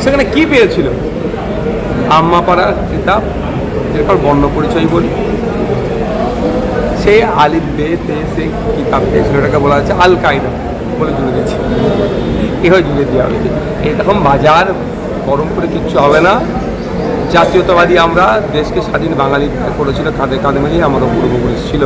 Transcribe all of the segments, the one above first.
সেখানে কি পেয়েছিল? আম্মাপাড়ার কিতাব, এরপর বর্ণ পরিচয় বলি, সেই আলিফ বে তে সে কিতাব পেয়েছিল, এটাকে বলা হচ্ছে আল কায়দা বলে জুড়ে দিয়েছি। এভাবে জুড়ে দেওয়া হয়েছে। এরকম বাজার গরম করে কিচ্ছু হবে না। জাতীয়তাবাদী আমরা, দেশকে স্বাধীন বাঙালি করেছিল কাঁধে কাঁধে মিলিয়ে, আমারও পূর্বপুরুষ ছিল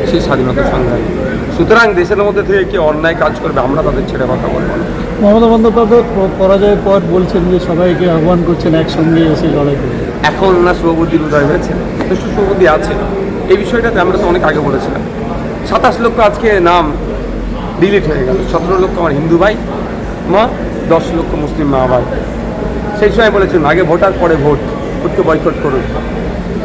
সেই স্বাধীনতা সংগ্রামী। সুতরাং দেশের মধ্যে থেকে কেউ অন্যায় কাজ করবে, আমরা তাদের ছেড়ে কথা বলবো না। মমতা বন্দ্যোপাধ্যায় পরাজয়ের পর বলছেন যে সবাইকে আহ্বান করছেন একসঙ্গে এসে লড়াই করে। এখন না শুভবুদ্ধির উদয় হয়েছে, যথেষ্ট শুভবুদ্ধি আছে। এই বিষয়টাতে আমরা তো অনেক আগে বলেছিলাম। 27 লক্ষ আজকে নাম ডিলিট হয়ে গেল। 17 লক্ষ আমার হিন্দু ভাই মা, 10 লক্ষ মুসলিম মা ভাই। সেই সময় বলেছিলাম আগে ভোটার পরে ভোটকে বয়কট করুন,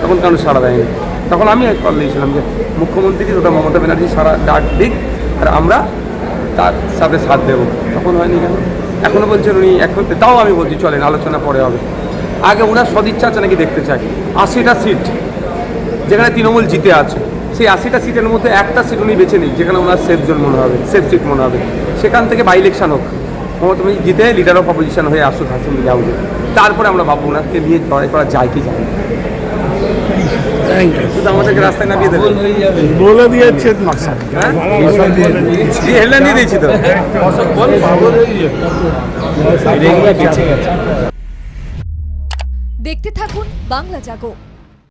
তখন কারণ সাড়া দেয়নি। তখন আমি কল দিয়েছিলাম যে মুখ্যমন্ত্রী ওটা মমতা ব্যানার্জি সারা ডাক দিক আর আমরা তার সাথে সাথ দেবো। তখন হয়নি কেন? এখনও বলছেন উনি এখন, তাও আমি বলছি চলেন আলোচনা পরে হবে। আগে ওনার সদিচ্ছা আছে নাকি দেখতে চাই। 80টা সিট যেখানে তৃণমূল জিতে আছে, সেই 80টা সিটের মধ্যে একটা সিট উনি বেছে নিক যেখানে ওনার সেফ জোন মনে হবে, সেফ সিট মনে হবে। সেখান থেকে বাই ইলেকশন হোক, মমতা ব্যানার্জি জিতে লিডার অফ অপোজিশন হয়ে আসুক হাসিম হাউসে, তারপরে আমরা ভাববো ওনাকে নিয়ে লড়াই করা যায় কি যায়। শুধু আমাদেরকে রাস্তায় নামিয়ে দেবেন বলে দিয়েছেন হ্যাঁ, হেডলাইন দিয়ে দিয়েছি তো। দেখতে থাকুন বাংলা জাগো।